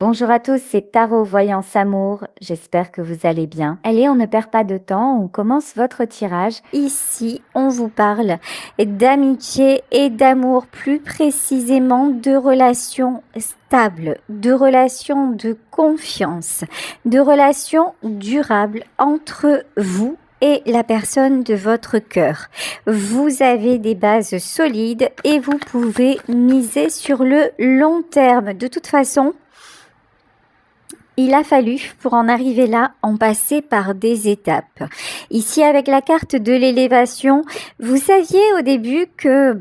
Bonjour à tous, c'est Tarot Voyance Amour. J'espère que vous allez bien. Allez, on ne perd pas de temps, on commence votre tirage. Ici, on vous parle d'amitié et d'amour, plus précisément de relations stables, de relations de confiance, de relations durables entre vous et la personne de votre cœur. Vous avez des bases solides et vous pouvez miser sur le long terme. De toute façon, il a fallu, pour en arriver là, en passer par des étapes. Ici, avec la carte de l'élévation, vous saviez au début que,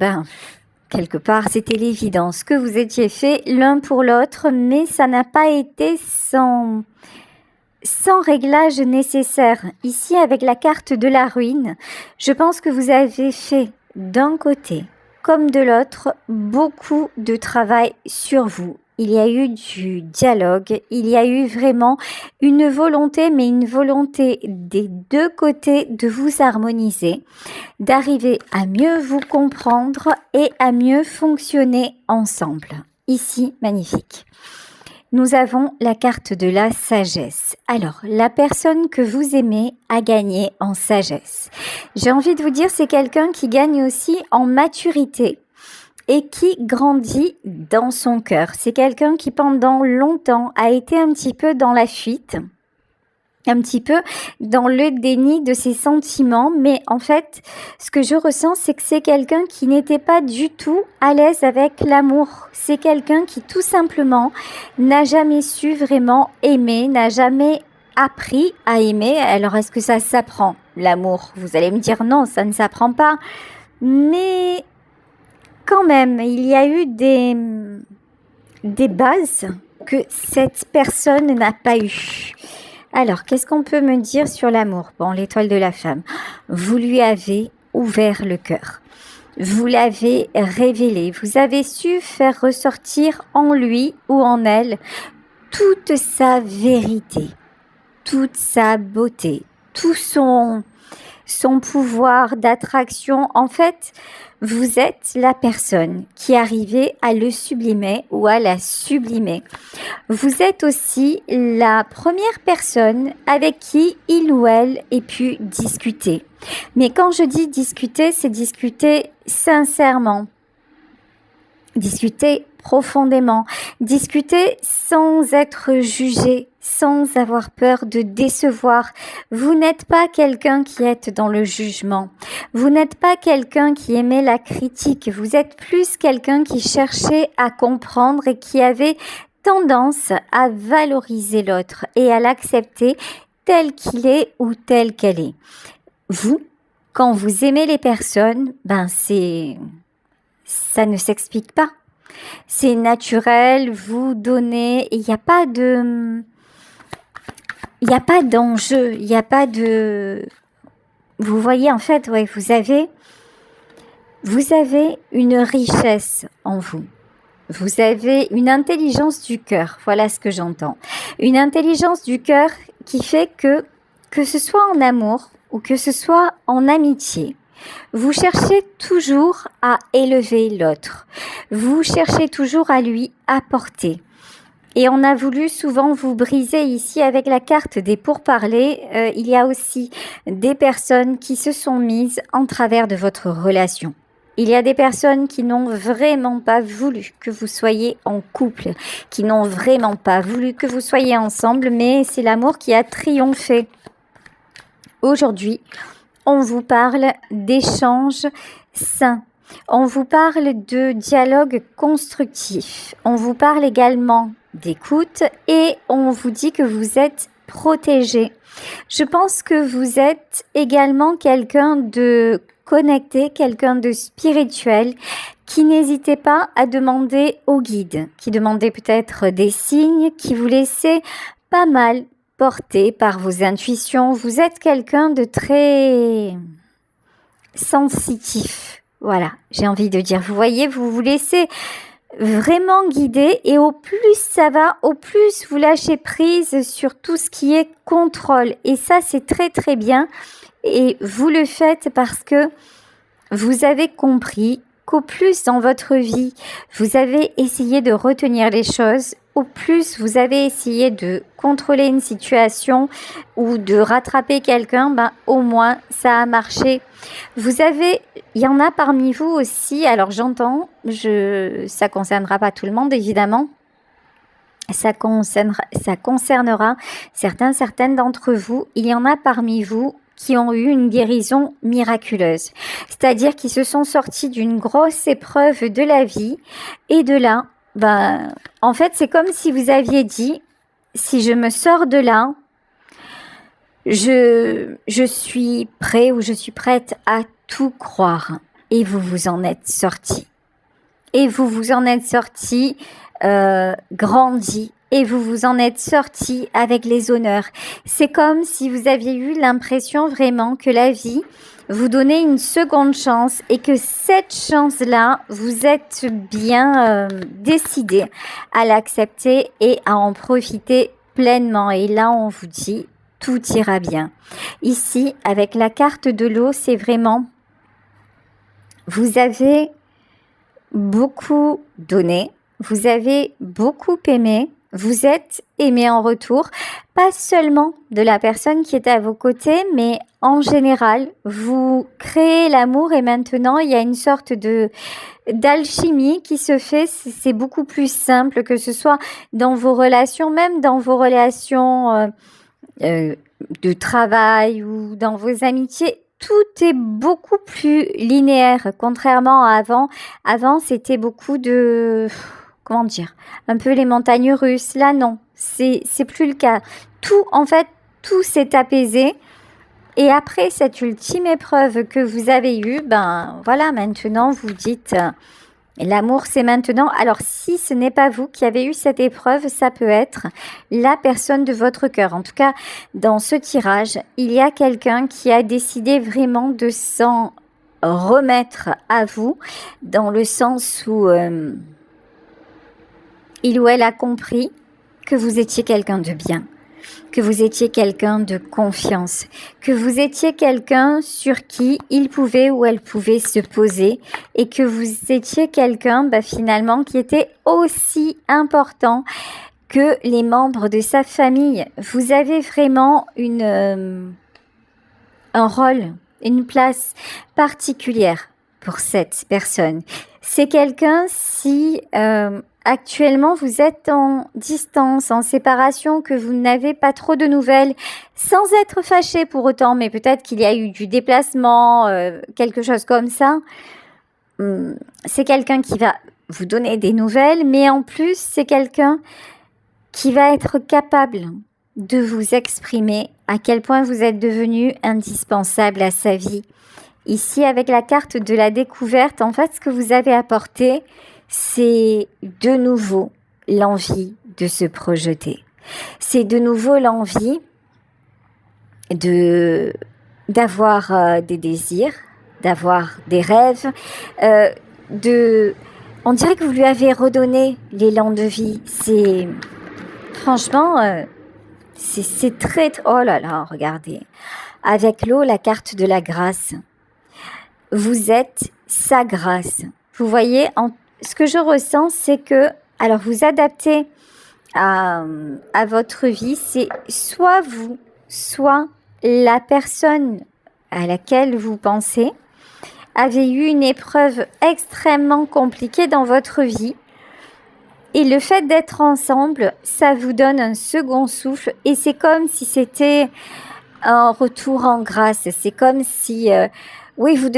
quelque part, c'était l'évidence que vous étiez faits l'un pour l'autre, mais ça n'a pas été sans réglage nécessaire. Ici, avec la carte de la ruine, je pense que vous avez fait d'un côté comme de l'autre beaucoup de travail sur vous. Il y a eu du dialogue, il y a eu vraiment une volonté, mais une volonté des deux côtés de vous harmoniser, d'arriver à mieux vous comprendre et à mieux fonctionner ensemble. Ici, magnifique. Nous avons la carte de la sagesse. Alors, la personne que vous aimez a gagné en sagesse. J'ai envie de vous dire, c'est quelqu'un qui gagne aussi en maturité et qui grandit dans son cœur. C'est quelqu'un qui pendant longtemps a été un petit peu dans la fuite, un petit peu dans le déni de ses sentiments, mais en fait, ce que je ressens, c'est que c'est quelqu'un qui n'était pas du tout à l'aise avec l'amour. C'est quelqu'un qui tout simplement n'a jamais su vraiment aimer, n'a jamais appris à aimer. Alors, est-ce que ça s'apprend, l'amour? Vous allez me dire non, ça ne s'apprend pas, mais quand même, il y a eu des bases que cette personne n'a pas eues. Alors, qu'est-ce qu'on peut me dire sur l'amour? Bon, l'étoile de la femme. Vous lui avez ouvert le cœur. Vous l'avez révélé. Vous avez su faire ressortir en lui ou en elle toute sa vérité, toute sa beauté, tout son pouvoir d'attraction. En fait, vous êtes la personne qui arrivait à le sublimer ou à la sublimer. Vous êtes aussi la première personne avec qui il ou elle ait pu discuter. Mais quand je dis discuter, c'est discuter sincèrement, discuter profondément, discuter sans être jugé, sans avoir peur de décevoir. Vous n'êtes pas quelqu'un qui est dans le jugement. Vous n'êtes pas quelqu'un qui aimait la critique. Vous êtes plus quelqu'un qui cherchait à comprendre et qui avait tendance à valoriser l'autre et à l'accepter tel qu'il est ou telle qu'elle est. Vous, quand vous aimez les personnes, ça ne s'explique pas. C'est naturel, vous donnez, il n'y a pas d'enjeu, il n'y a pas de... Vous voyez, en fait, ouais, vous avez une richesse en vous. Vous avez une intelligence du cœur, voilà ce que j'entends. Une intelligence du cœur qui fait que ce soit en amour ou que ce soit en amitié, vous cherchez toujours à élever l'autre. Vous cherchez toujours à lui apporter. Et on a voulu souvent vous briser ici avec la carte des pourparlers. Il y a aussi des personnes qui se sont mises en travers de votre relation. Il y a des personnes qui n'ont vraiment pas voulu que vous soyez en couple, qui n'ont vraiment pas voulu que vous soyez ensemble, mais c'est l'amour qui a triomphé. Aujourd'hui, on vous parle d'échanges sains. On vous parle de dialogue constructif. On vous parle également d'écoute et on vous dit que vous êtes protégé. Je pense que vous êtes également quelqu'un de connecté, quelqu'un de spirituel qui n'hésitait pas à demander au guide, qui demandait peut-être des signes, qui vous laissait pas mal porté par vos intuitions. Vous êtes quelqu'un de très sensitif. Voilà, j'ai envie de dire. Vous voyez, vous vous laissez vraiment guider et au plus ça va, au plus vous lâchez prise sur tout ce qui est contrôle. Et ça, c'est très très bien. Et vous le faites parce que vous avez compris qu'au plus dans votre vie, vous avez essayé de retenir les choses, au plus vous avez essayé de contrôler une situation ou de rattraper quelqu'un, au moins ça a marché. Il y en a parmi vous aussi, alors j'entends, ça concernera pas tout le monde évidemment, ça concernera certaines d'entre vous. Il y en a parmi vous qui ont eu une guérison miraculeuse, c'est-à-dire qui se sont sortis d'une grosse épreuve de la vie et de là, en fait, c'est comme si vous aviez dit, si je me sors de là, je suis prêt ou je suis prête à tout croire. Et vous vous en êtes sortis. Et vous vous en êtes sortis grandi. Et vous vous en êtes sortis avec les honneurs. C'est comme si vous aviez eu l'impression vraiment que la vie vous donnait une seconde chance et que cette chance-là, vous êtes bien décidé à l'accepter et à en profiter pleinement. Et là, on vous dit, tout ira bien. Ici, avec la carte de l'eau, c'est vraiment, vous avez beaucoup donné, vous avez beaucoup aimé, vous êtes aimé en retour, pas seulement de la personne qui est à vos côtés, mais en général, vous créez l'amour et maintenant il y a une sorte d'alchimie qui se fait, c'est beaucoup plus simple que ce soit dans vos relations, même dans vos relations de travail ou dans vos amitiés. Tout est beaucoup plus linéaire, contrairement à avant. Avant, c'était beaucoup de, comment dire, un peu les montagnes russes. Là, non, c'est plus le cas. Tout s'est apaisé. Et après cette ultime épreuve que vous avez eue, voilà, maintenant vous dites, l'amour c'est maintenant. Alors si ce n'est pas vous qui avez eu cette épreuve, ça peut être la personne de votre cœur. En tout cas, dans ce tirage, il y a quelqu'un qui a décidé vraiment de s'en remettre à vous, dans le sens où il ou elle a compris que vous étiez quelqu'un de bien, que vous étiez quelqu'un de confiance, que vous étiez quelqu'un sur qui il pouvait ou elle pouvait se poser et que vous étiez quelqu'un finalement qui était aussi important que les membres de sa famille. Vous avez vraiment un rôle, une place particulière pour cette personne. C'est quelqu'un si actuellement vous êtes en distance, en séparation, que vous n'avez pas trop de nouvelles, sans être fâché pour autant, mais peut-être qu'il y a eu du déplacement, quelque chose comme ça. C'est quelqu'un qui va vous donner des nouvelles, mais en plus c'est quelqu'un qui va être capable de vous exprimer à quel point vous êtes devenu indispensable à sa vie. Ici, avec la carte de la découverte, en fait, ce que vous avez apporté, c'est de nouveau l'envie de se projeter. C'est de nouveau l'envie d'avoir des désirs, d'avoir des rêves, on dirait que vous lui avez redonné l'élan de vie. Franchement, c'est très... Oh là là, regardez. Avec l'eau, la carte de la grâce. Vous êtes sa grâce. Vous voyez, ce que je ressens, c'est que, alors vous adaptez à votre vie, c'est soit vous, soit la personne à laquelle vous pensez avait eu une épreuve extrêmement compliquée dans votre vie. Et le fait d'être ensemble, ça vous donne un second souffle et c'est comme si c'était un retour en grâce. C'est comme si, oui, vous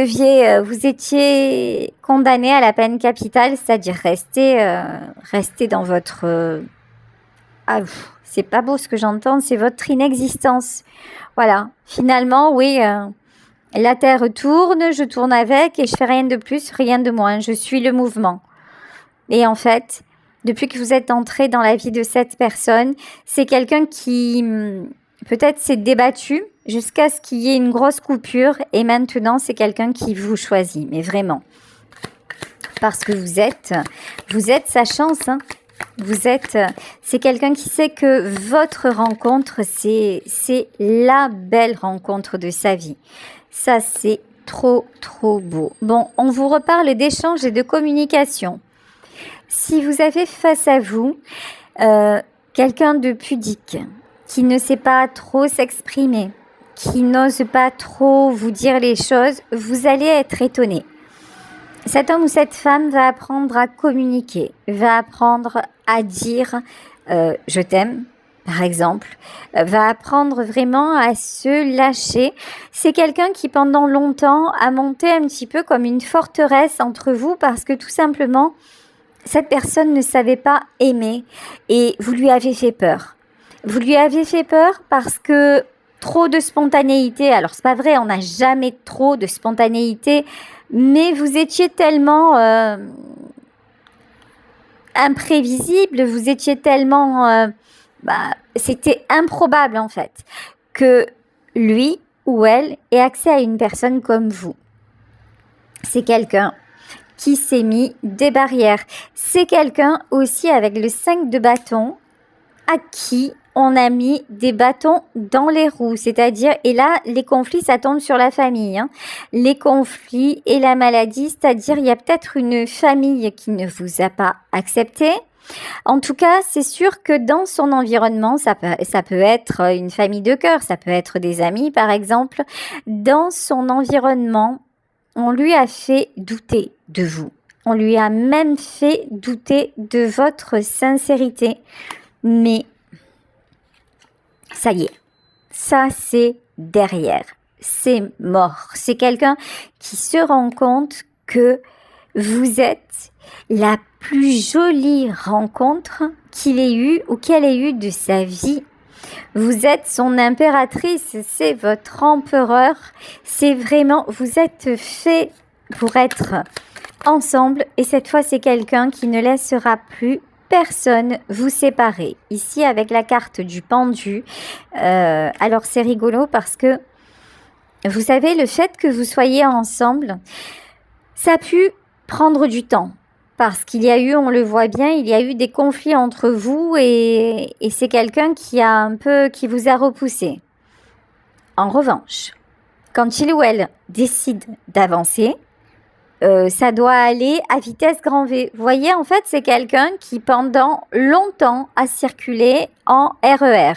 étiez condamné à la peine capitale, c'est-à-dire rester dans votre... c'est pas beau ce que j'entends, c'est votre inexistence. Voilà, finalement, oui, la Terre tourne, je tourne avec et je fais rien de plus, rien de moins. Je suis le mouvement. Et en fait... Depuis que vous êtes entré dans la vie de cette personne, c'est quelqu'un qui peut-être s'est débattu jusqu'à ce qu'il y ait une grosse coupure et maintenant c'est quelqu'un qui vous choisit, mais vraiment. Parce que vous êtes sa chance, hein. C'est quelqu'un qui sait que votre rencontre, c'est la belle rencontre de sa vie. Ça, c'est trop beau. Bon, on vous reparle d'échange et de communication. Si vous avez face à vous quelqu'un de pudique, qui ne sait pas trop s'exprimer, qui n'ose pas trop vous dire les choses, vous allez être étonné. Cet homme ou cette femme va apprendre à communiquer, va apprendre à dire je t'aime, par exemple, va apprendre vraiment à se lâcher. C'est quelqu'un qui pendant longtemps a monté un petit peu comme une forteresse entre vous parce que tout simplement, cette personne ne savait pas aimer et vous lui avez fait peur. Vous lui avez fait peur parce que trop de spontanéité, alors c'est pas vrai, on n'a jamais trop de spontanéité, mais vous étiez tellement imprévisible, vous étiez tellement... c'était improbable en fait que lui ou elle ait accès à une personne comme vous. C'est quelqu'un qui s'est mis des barrières. C'est quelqu'un aussi avec le 5 de bâton à qui on a mis des bâtons dans les roues, c'est-à-dire, et là, les conflits, ça tombe sur la famille, hein. Les conflits et la maladie, c'est-à-dire, il y a peut-être une famille qui ne vous a pas accepté. En tout cas, c'est sûr que dans son environnement, ça peut être une famille de cœur, ça peut être des amis, par exemple. Dans son environnement, on lui a fait douter de vous. On lui a même fait douter de votre sincérité. Mais ça y est, ça c'est derrière, c'est mort. C'est quelqu'un qui se rend compte que vous êtes la plus jolie rencontre qu'il ait eue ou qu'elle ait eue de sa vie. Vous êtes son impératrice, c'est votre empereur. C'est vraiment, vous êtes fait pour être ensemble et cette fois c'est quelqu'un qui ne laissera plus personne vous séparer. Ici avec la carte du pendu, alors c'est rigolo parce que vous savez, le fait que vous soyez ensemble, ça a pu prendre du temps. Parce qu'il y a eu, on le voit bien, il y a eu des conflits entre vous et c'est quelqu'un qui vous a repoussé. En revanche, quand il ou elle décide d'avancer, ça doit aller à vitesse grand V. Vous voyez, en fait, c'est quelqu'un qui pendant longtemps a circulé en RER,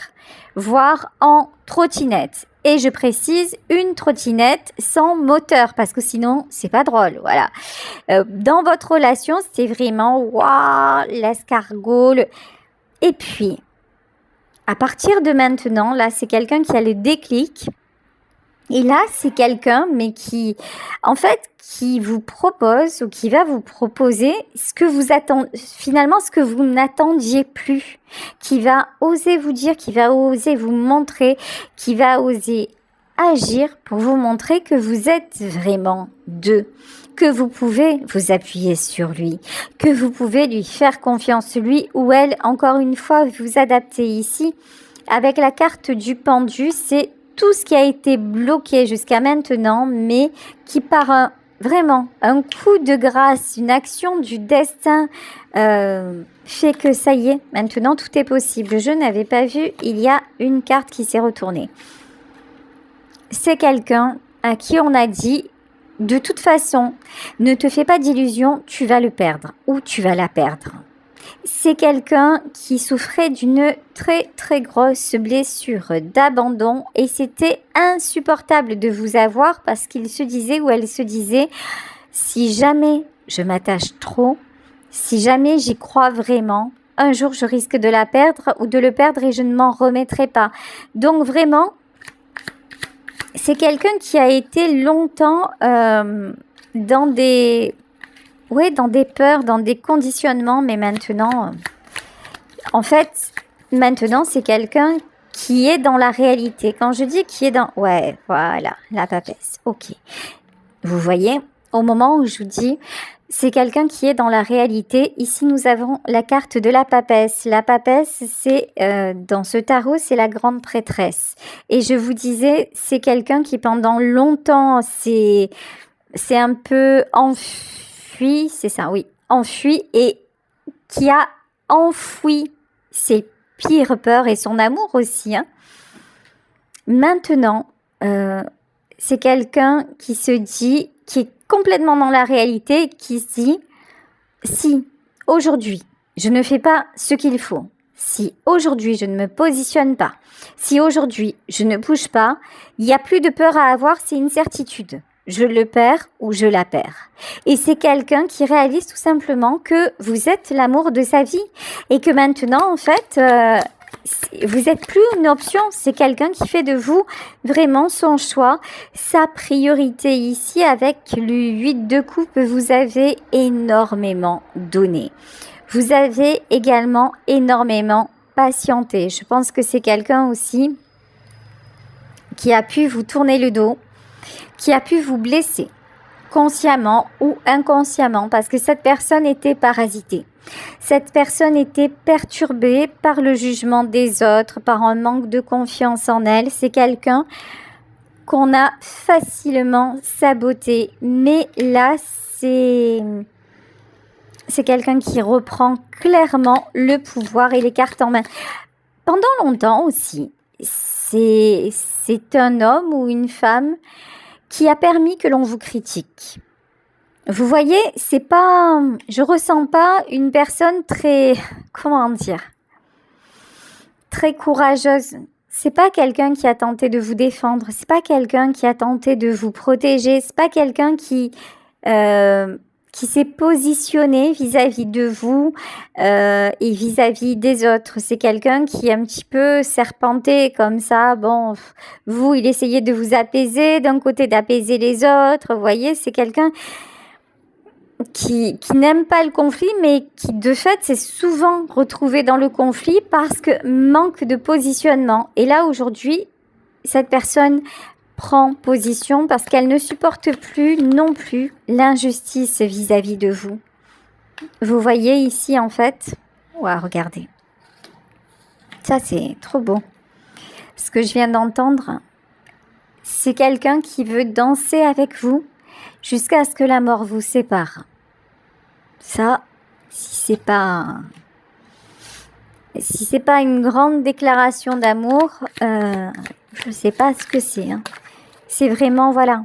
voire en trottinette. Et je précise, une trottinette sans moteur, parce que sinon, c'est pas drôle, voilà. Dans votre relation, c'est vraiment, waouh, l'escargot. Et puis, à partir de maintenant, là, c'est quelqu'un qui a le déclic. Et là, c'est quelqu'un, mais qui, en fait, qui vous propose ou qui va vous proposer ce que vous attendez, finalement, ce que vous n'attendiez plus, qui va oser vous dire, qui va oser vous montrer, qui va oser agir pour vous montrer que vous êtes vraiment deux, que vous pouvez vous appuyer sur lui, que vous pouvez lui faire confiance, lui ou elle, encore une fois, vous adaptez ici. Avec la carte du pendu, c'est tout ce qui a été bloqué jusqu'à maintenant, mais qui par vraiment un coup de grâce, une action du destin fait que ça y est, maintenant tout est possible. Je n'avais pas vu, il y a une carte qui s'est retournée. C'est quelqu'un à qui on a dit, de toute façon, ne te fais pas d'illusions, tu vas le perdre ou tu vas la perdre. C'est quelqu'un qui souffrait d'une très grosse blessure d'abandon et c'était insupportable de vous avoir parce qu'il se disait ou elle se disait si jamais je m'attache trop, si jamais j'y crois vraiment, un jour je risque de la perdre ou de le perdre et je ne m'en remettrai pas. Donc vraiment, c'est quelqu'un qui a été longtemps dans des peurs, dans des conditionnements, mais maintenant, en fait, maintenant, c'est quelqu'un qui est dans la réalité. Quand je dis qui est dans... Ouais, voilà, la papesse, ok. Vous voyez, au moment où je vous dis, c'est quelqu'un qui est dans la réalité. Ici, nous avons la carte de la papesse. La papesse, c'est, dans ce tarot, c'est la grande prêtresse. Et je vous disais, c'est quelqu'un qui, pendant longtemps, c'est un peu enfui, c'est ça, oui, enfui et qui a enfoui ses pires peurs et son amour aussi. Hein. Maintenant, c'est quelqu'un qui se dit, qui est complètement dans la réalité, qui se dit, si aujourd'hui je ne fais pas ce qu'il faut, si aujourd'hui je ne me positionne pas, si aujourd'hui je ne bouge pas, il n'y a plus de peur à avoir, c'est une certitude. Je le perds ou je la perds. Et c'est quelqu'un qui réalise tout simplement que vous êtes l'amour de sa vie et que maintenant, en fait, vous n'êtes plus une option. C'est quelqu'un qui fait de vous vraiment son choix, sa priorité ici avec le 8 de coupe. Vous avez énormément donné. Vous avez également énormément patienté. Je pense que c'est quelqu'un aussi qui a pu vous tourner le dos, qui a pu vous blesser, consciemment ou inconsciemment, parce que cette personne était parasitée. Cette personne était perturbée par le jugement des autres, par un manque de confiance en elle. C'est quelqu'un qu'on a facilement saboté. Mais là, c'est quelqu'un qui reprend clairement le pouvoir et les cartes en main. Pendant longtemps aussi, c'est un homme ou une femme qui a permis que l'on vous critique. Vous voyez, je ressens pas une personne très, comment dire, très courageuse. C'est pas quelqu'un qui a tenté de vous défendre. C'est pas quelqu'un qui a tenté de vous protéger. C'est pas quelqu'un qui s'est positionné vis-à-vis de vous et vis-à-vis des autres. C'est quelqu'un qui est un petit peu serpenté comme ça. Bon, vous, il essayait de vous apaiser, d'un côté d'apaiser les autres. Vous voyez, c'est quelqu'un qui n'aime pas le conflit, mais qui de fait s'est souvent retrouvé dans le conflit parce que manque de positionnement. Et là, aujourd'hui, cette personne prend position parce qu'elle ne supporte plus non plus l'injustice vis-à-vis de vous. Vous voyez ici, en fait, ouah, regardez. Ça, c'est trop beau. Ce que je viens d'entendre, c'est quelqu'un qui veut danser avec vous jusqu'à ce que la mort vous sépare. Ça, si c'est pas une grande déclaration d'amour, je sais pas ce que c'est. Hein. C'est vraiment, voilà.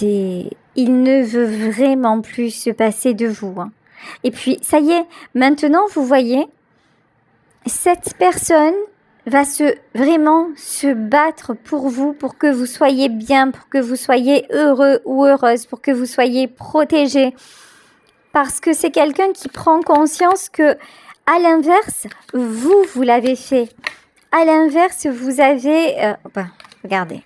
Il ne veut vraiment plus se passer de vous. Hein. Et puis, ça y est, maintenant, vous voyez, cette personne va vraiment se battre pour vous, pour que vous soyez bien, pour que vous soyez heureux ou heureuse, pour que vous soyez protégé. Parce que c'est quelqu'un qui prend conscience que, à l'inverse, vous l'avez fait. À l'inverse, vous avez, regardez,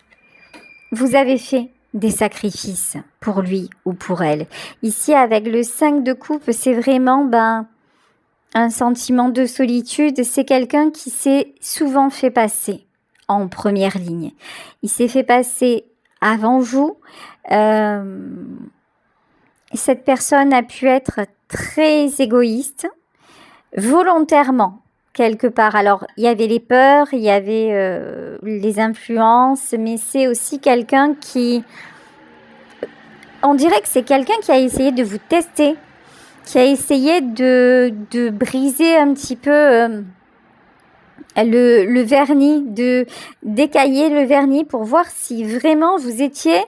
vous avez fait des sacrifices pour lui ou pour elle. Ici, avec le 5 de coupe, c'est vraiment, un sentiment de solitude, c'est quelqu'un qui s'est souvent fait passer en première ligne. Il s'est fait passer avant vous. Cette personne a pu être très égoïste, volontairement, quelque part. Alors, il y avait les peurs, il y avait les influences, mais c'est aussi quelqu'un qui... On dirait que c'est quelqu'un qui a essayé de vous tester, qui a essayé de briser un petit peu le vernis, de décailler le vernis pour voir si vraiment vous étiez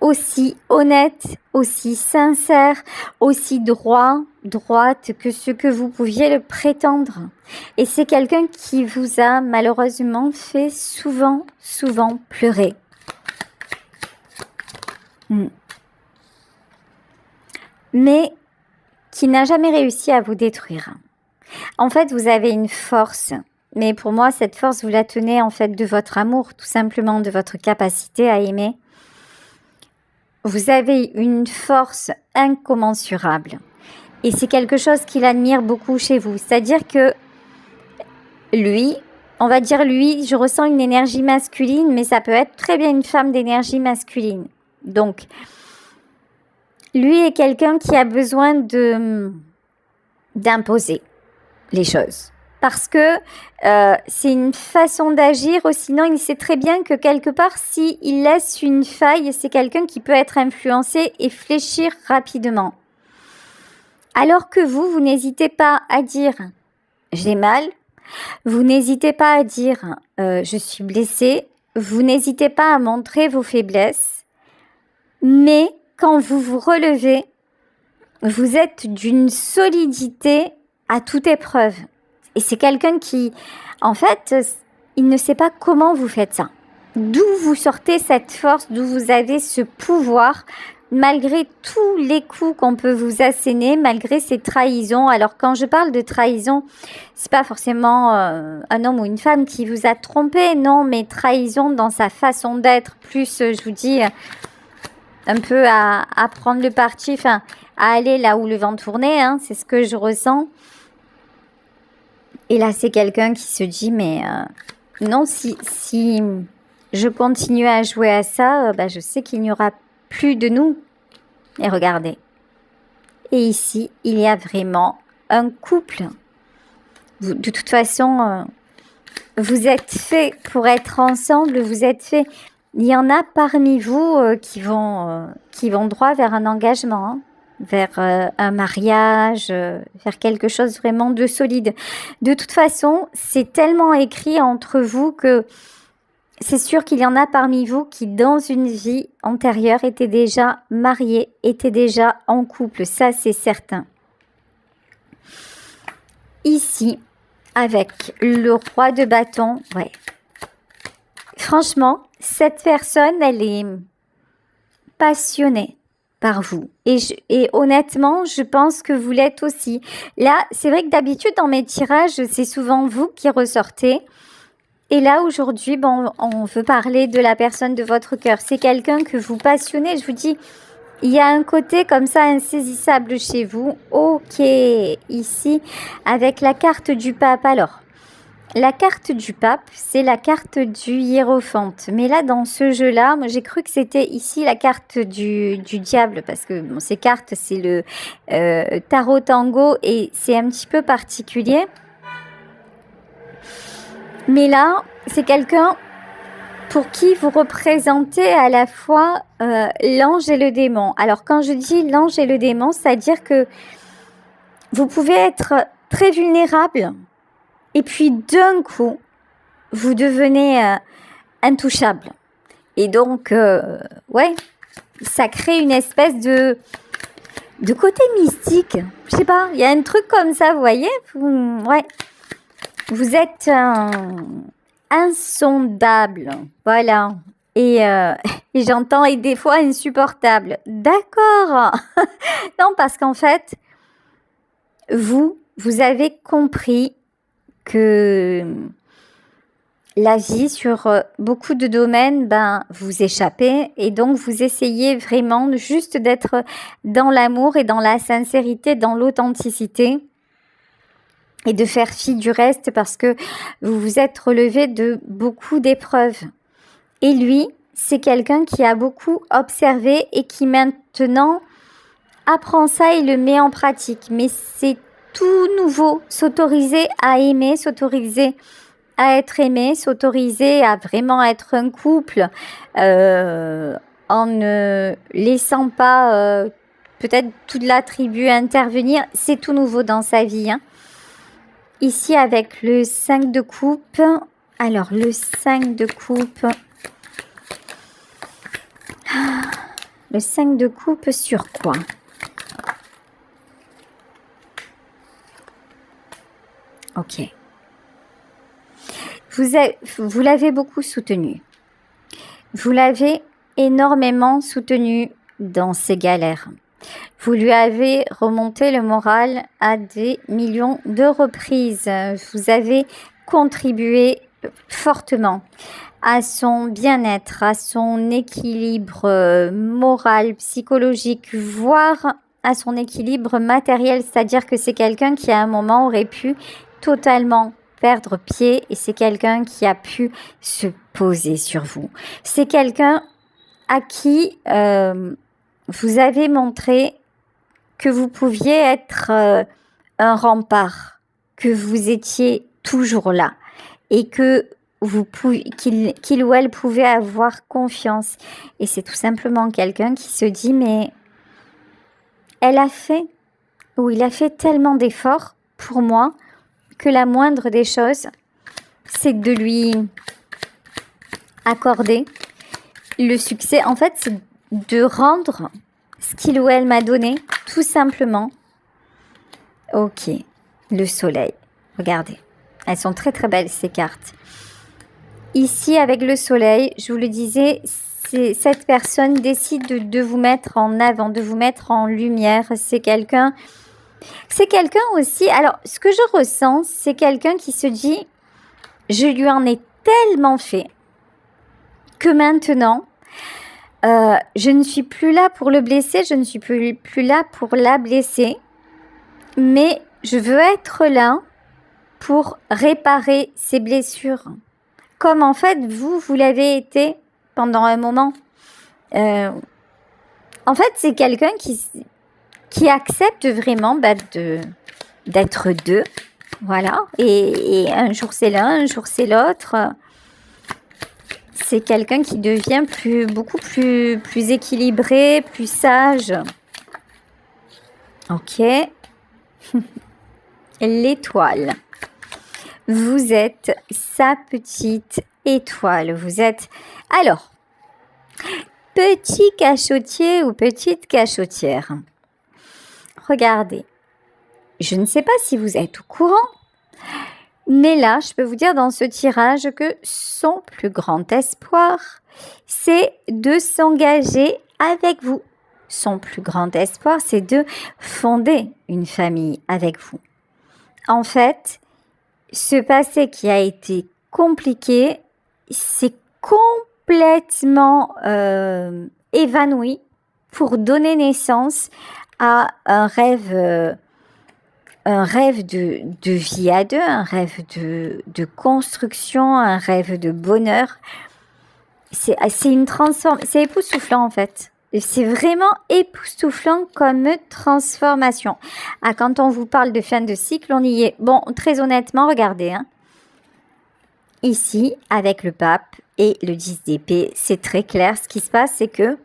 aussi honnête, aussi sincère, aussi droite que ce que vous pouviez le prétendre. Et c'est quelqu'un qui vous a malheureusement fait souvent pleurer. Mais qui n'a jamais réussi à vous détruire. En fait, vous avez une force, mais pour moi, cette force, vous la tenez en fait de votre amour, tout simplement de votre capacité à aimer. Vous avez une force incommensurable et c'est quelque chose qu'il admire beaucoup chez vous. C'est-à-dire que lui, je ressens une énergie masculine, mais ça peut être très bien une femme d'énergie masculine. Donc, lui est quelqu'un qui a besoin d'imposer les choses. Parce que c'est une façon d'agir, ou sinon il sait très bien que quelque part, s'il laisse une faille, c'est quelqu'un qui peut être influencé et fléchir rapidement. Alors que vous n'hésitez pas à dire « j'ai mal », vous n'hésitez pas à dire « je suis blessé », vous n'hésitez pas à montrer vos faiblesses, mais quand vous vous relevez, vous êtes d'une solidité à toute épreuve. Et c'est quelqu'un qui, en fait, il ne sait pas comment vous faites ça. D'où vous sortez cette force, d'où vous avez ce pouvoir, malgré tous les coups qu'on peut vous asséner, malgré ces trahisons. Alors quand je parle de trahison, c'est pas forcément un homme ou une femme qui vous a trompé, non, mais trahison dans sa façon d'être, plus je vous dis un peu à prendre le parti, enfin à aller là où le vent tournait, hein, c'est ce que je ressens. Et là c'est quelqu'un qui se dit mais non, si je continue à jouer à ça, je sais qu'il n'y aura plus de nous. Et regardez. Et ici, il y a vraiment un couple. De toute façon, vous êtes faits pour être ensemble, vous êtes faits. Il y en a parmi vous qui vont droit vers un engagement, hein, vers un mariage, vers quelque chose vraiment de solide. De toute façon, c'est tellement écrit entre vous que c'est sûr qu'il y en a parmi vous qui, dans une vie antérieure, étaient déjà mariés, étaient déjà en couple. Ça, c'est certain. Ici, avec le roi de bâton, ouais. Franchement, cette personne, elle est passionnée par vous. Et honnêtement, je pense que vous l'êtes aussi. Là, c'est vrai que d'habitude, dans mes tirages, c'est souvent vous qui ressortez. Et là, aujourd'hui, on veut parler de la personne de votre cœur. C'est quelqu'un que vous passionnez. Je vous dis, il y a un côté comme ça insaisissable chez vous. Ok, ici, avec la carte du pape. Alors, la carte du pape, c'est la carte du hiérophante. Mais là, dans ce jeu-là, moi, j'ai cru que c'était ici la carte du diable. Parce que ces cartes, c'est le tarot tango et c'est un petit peu particulier. Mais là, c'est quelqu'un pour qui vous représentez à la fois l'ange et le démon. Alors, quand je dis l'ange et le démon, c'est-à-dire que vous pouvez être très vulnérable et puis d'un coup, vous devenez intouchable. Et donc, ouais, ça crée une espèce de côté mystique. Je sais pas, il y a un truc comme ça, vous voyez? Ouais. Vous êtes insondable, voilà. Et j'entends et des fois insupportable. D'accord. Non, parce qu'en fait, vous avez compris que la vie sur beaucoup de domaines, vous échappez et donc vous essayez vraiment juste d'être dans l'amour et dans la sincérité, dans l'authenticité. Et de faire fi du reste parce que vous vous êtes relevé de beaucoup d'épreuves. Et lui, c'est quelqu'un qui a beaucoup observé et qui maintenant apprend ça et le met en pratique. Mais c'est tout nouveau, s'autoriser à aimer, s'autoriser à être aimé, s'autoriser à vraiment être un couple en ne laissant pas peut-être toute la tribu intervenir. C'est tout nouveau dans sa vie, hein. Ici, avec le 5 de coupe. Alors, le 5 de coupe. Le 5 de coupe sur quoi? Ok. Vous l'avez beaucoup soutenu. Vous l'avez énormément soutenu dans ses galères. Vous lui avez remonté le moral à des millions de reprises. Vous avez contribué fortement à son bien-être, à son équilibre moral, psychologique, voire à son équilibre matériel. C'est-à-dire que c'est quelqu'un qui à un moment aurait pu totalement perdre pied et c'est quelqu'un qui a pu se poser sur vous. C'est quelqu'un à qui vous avez montré que vous pouviez être un rempart, que vous étiez toujours là et que qu'il ou elle pouvait avoir confiance. Et c'est tout simplement quelqu'un qui se dit mais il a fait tellement d'efforts pour moi que la moindre des choses, c'est de lui accorder le succès. En fait, c'est de rendre ce qu'il ou elle m'a donné, tout simplement. Ok, le soleil. Regardez, elles sont très très belles ces cartes. Ici, avec le soleil, je vous le disais, cette personne décide de vous mettre en avant, de vous mettre en lumière. C'est quelqu'un aussi. Alors, ce que je ressens, c'est quelqu'un qui se dit, je lui en ai tellement fait que maintenant, je ne suis plus là pour le blesser, je ne suis plus là pour la blesser, mais je veux être là pour réparer ses blessures. Comme en fait, vous l'avez été pendant un moment. En fait, c'est quelqu'un qui accepte vraiment d'être deux. Voilà. Et un jour c'est l'un, un jour c'est l'autre. C'est quelqu'un qui devient beaucoup plus équilibré, plus sage. Ok. L'étoile. Vous êtes sa petite étoile. Vous êtes... Alors, petit cachotier ou petite cachotière. Regardez. Je ne sais pas si vous êtes au courant, mais là, je peux vous dire dans ce tirage que son plus grand espoir, c'est de s'engager avec vous. Son plus grand espoir, c'est de fonder une famille avec vous. En fait, ce passé qui a été compliqué, c'est complètement évanoui pour donner naissance à un rêve de vie à deux, un rêve de construction, un rêve de bonheur. C'est une transformation, c'est époustouflant en fait. C'est vraiment époustouflant comme transformation. Ah, quand on vous parle de fin de cycle, on y est. Bon, très honnêtement, regardez. Ici, avec le pape et le 10 d'épée, c'est très clair. Ce qui se passe, c'est que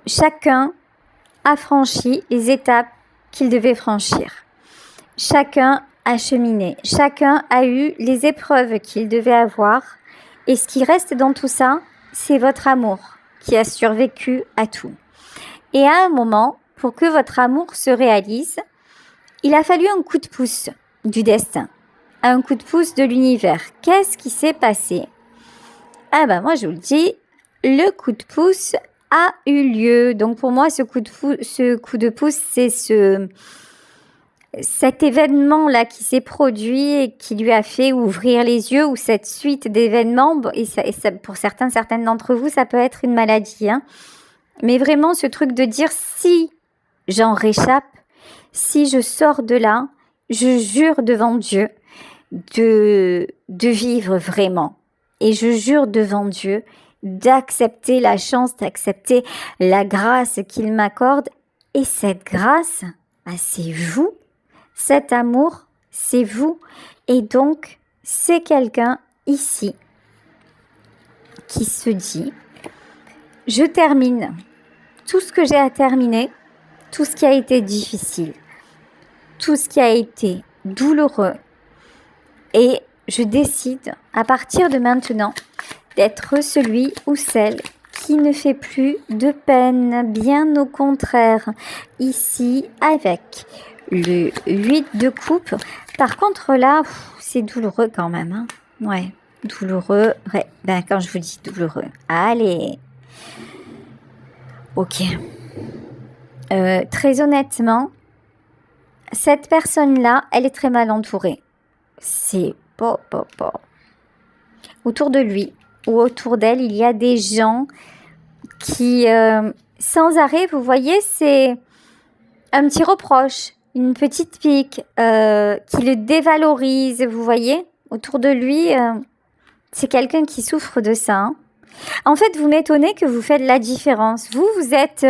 chacun a franchi les étapes qu'il devait franchir. Chacun a cheminé. Chacun a eu les épreuves qu'il devait avoir. Et ce qui reste dans tout ça, c'est votre amour qui a survécu à tout. Et à un moment, pour que votre amour se réalise, il a fallu un coup de pouce du destin, un coup de pouce de l'univers. Qu'est-ce qui s'est passé? Ah ben moi je vous le dis, le coup de pouce a eu lieu. Donc pour moi, ce coup de pouce, c'est cet événement-là qui s'est produit et qui lui a fait ouvrir les yeux, ou cette suite d'événements, et ça, pour certaines d'entre vous, ça peut être une maladie, mais vraiment ce truc de dire, si j'en réchappe, si je sors de là, je jure devant Dieu de vivre vraiment, et je jure devant Dieu d'accepter la chance, d'accepter la grâce qu'il m'accorde, et cette grâce, c'est vous. Cet amour, c'est vous. Et donc, c'est quelqu'un ici qui se dit, je termine tout ce que j'ai à terminer, tout ce qui a été difficile, tout ce qui a été douloureux. Et je décide, à partir de maintenant, d'être celui ou celle qui ne fait plus de peine, bien au contraire, ici avec le 8 de coupe. Par contre là, c'est douloureux quand même. Ouais, douloureux. Ouais. Ben, quand je vous dis douloureux, allez. Ok. Très honnêtement, cette personne-là, elle est très mal entourée. C'est pas. Autour de lui ou autour d'elle, il y a des gens qui, sans arrêt, vous voyez, c'est un petit reproche, une petite pique, qui le dévalorise, vous voyez. Autour de lui, c'est quelqu'un qui souffre de ça. En fait, vous m'étonnez que vous faites la différence. Vous êtes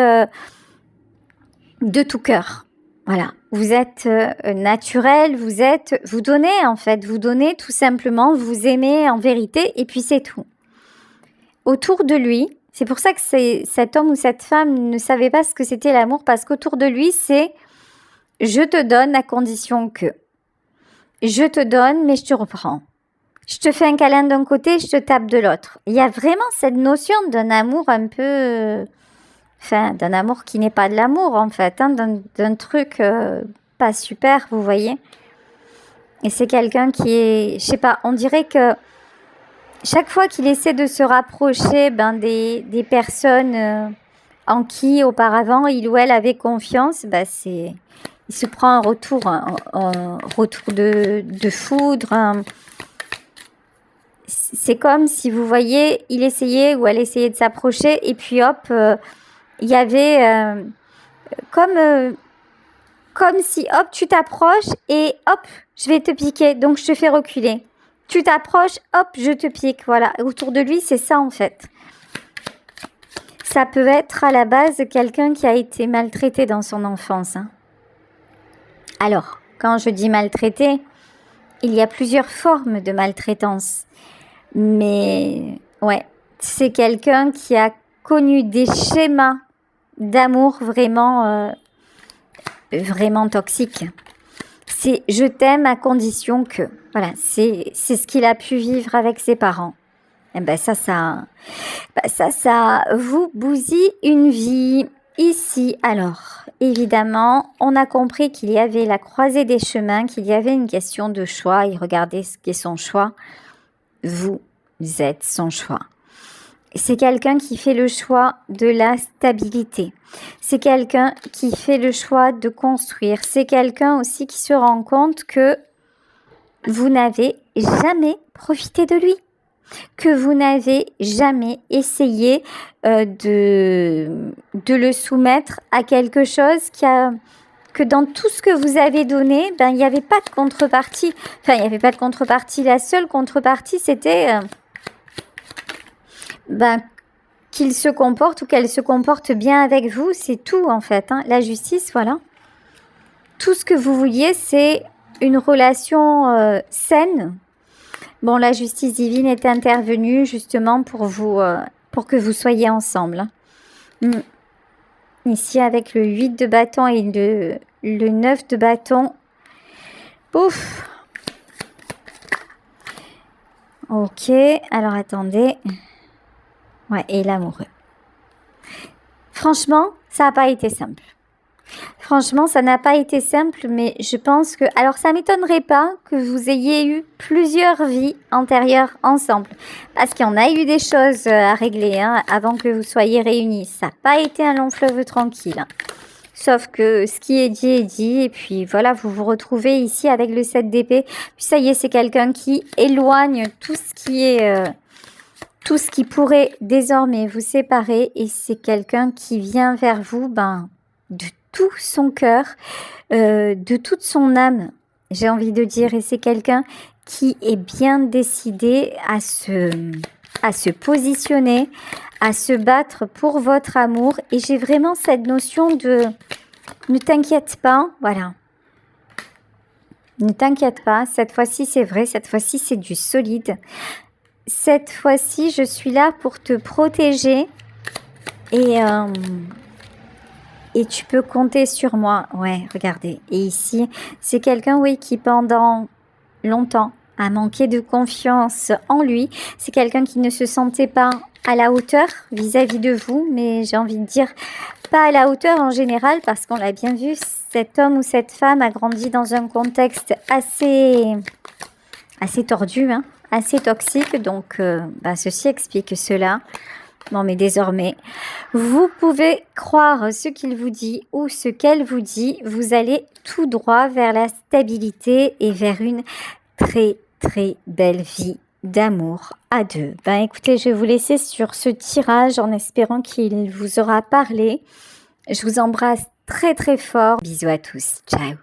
de tout cœur. Voilà, vous êtes naturel, vous donnez en fait, vous donnez tout simplement, vous aimez en vérité, et puis c'est tout. Autour de lui, c'est pour ça que cet homme ou cette femme ne savait pas ce que c'était l'amour, parce qu'autour de lui, c'est je te donne à condition que. Je te donne, mais je te reprends. Je te fais un câlin d'un côté, je te tape de l'autre. Il y a vraiment cette notion d'un amour un peu... Enfin, d'un amour qui n'est pas de l'amour, en fait. Hein, d'un truc pas super, vous voyez. Et c'est quelqu'un qui est... Je sais pas, on dirait que chaque fois qu'il essaie de se rapprocher des personnes en qui auparavant il ou elle avait confiance, il se prend un retour de foudre. C'est comme si vous voyez, il essayait ou elle essayait de s'approcher et puis hop, il y avait comme si hop, tu t'approches et hop, je vais te piquer, donc je te fais reculer. Tu t'approches, hop, je te pique. Voilà, autour de lui, c'est ça en fait. Ça peut être à la base quelqu'un qui a été maltraité dans son enfance. Hein. Alors, quand je dis maltraité, il y a plusieurs formes de maltraitance. Mais ouais, c'est quelqu'un qui a connu des schémas d'amour vraiment toxiques. C'est je t'aime à condition que. Voilà, c'est ce qu'il a pu vivre avec ses parents. Et ça vous bousille une vie. Ici, alors, évidemment, on a compris qu'il y avait la croisée des chemins, qu'il y avait une question de choix. Il regardait ce qu'est son choix. Vous êtes son choix. C'est quelqu'un qui fait le choix de la stabilité. C'est quelqu'un qui fait le choix de construire. C'est quelqu'un aussi qui se rend compte que vous n'avez jamais profité de lui. Que vous n'avez jamais essayé de le soumettre à quelque chose que dans tout ce que vous avez donné, il n'y avait pas de contrepartie. Enfin, il n'y avait pas de contrepartie. La seule contrepartie, c'était qu'il se comporte ou qu'elle se comporte bien avec vous. C'est tout, en fait. Hein. La justice, voilà. Tout ce que vous vouliez, c'est une relation saine. Bon, la justice divine est intervenue justement pour vous, pour que vous soyez ensemble. Ici, avec le 8 de bâton et le 9 de bâton. Ouf. Ok, alors attendez. Ouais, et l'amoureux. Franchement, ça n'a pas été simple. Franchement, ça n'a pas été simple, mais je pense que... Alors, ça ne m'étonnerait pas que vous ayez eu plusieurs vies antérieures ensemble. Parce qu'il y en a eu des choses à régler avant que vous soyez réunis. Ça n'a pas été un long fleuve tranquille. Hein. Sauf que ce qui est dit, et puis voilà, vous vous retrouvez ici avec le 7 d'épée. Puis ça y est, c'est quelqu'un qui éloigne tout ce qui est... tout ce qui pourrait désormais vous séparer. Et c'est quelqu'un qui vient vers vous, de tout son cœur, de toute son âme, j'ai envie de dire. Et c'est quelqu'un qui est bien décidé à se positionner, à se battre pour votre amour. Et j'ai vraiment cette notion de ne t'inquiète pas, voilà. Ne t'inquiète pas, cette fois-ci c'est vrai, cette fois-ci c'est du solide. Cette fois-ci je suis là pour te protéger et tu peux compter sur moi. Ouais, regardez. Et ici, c'est quelqu'un, oui, qui pendant longtemps a manqué de confiance en lui. C'est quelqu'un qui ne se sentait pas à la hauteur vis-à-vis de vous. Mais j'ai envie de dire pas à la hauteur en général parce qu'on l'a bien vu. Cet homme ou cette femme a grandi dans un contexte assez tordu, assez toxique. Donc, ceci explique cela. Bon, mais désormais, vous pouvez croire ce qu'il vous dit ou ce qu'elle vous dit. Vous allez tout droit vers la stabilité et vers une très, très belle vie d'amour à deux. Écoutez, je vais vous laisser sur ce tirage en espérant qu'il vous aura parlé. Je vous embrasse très, très fort. Bisous à tous. Ciao.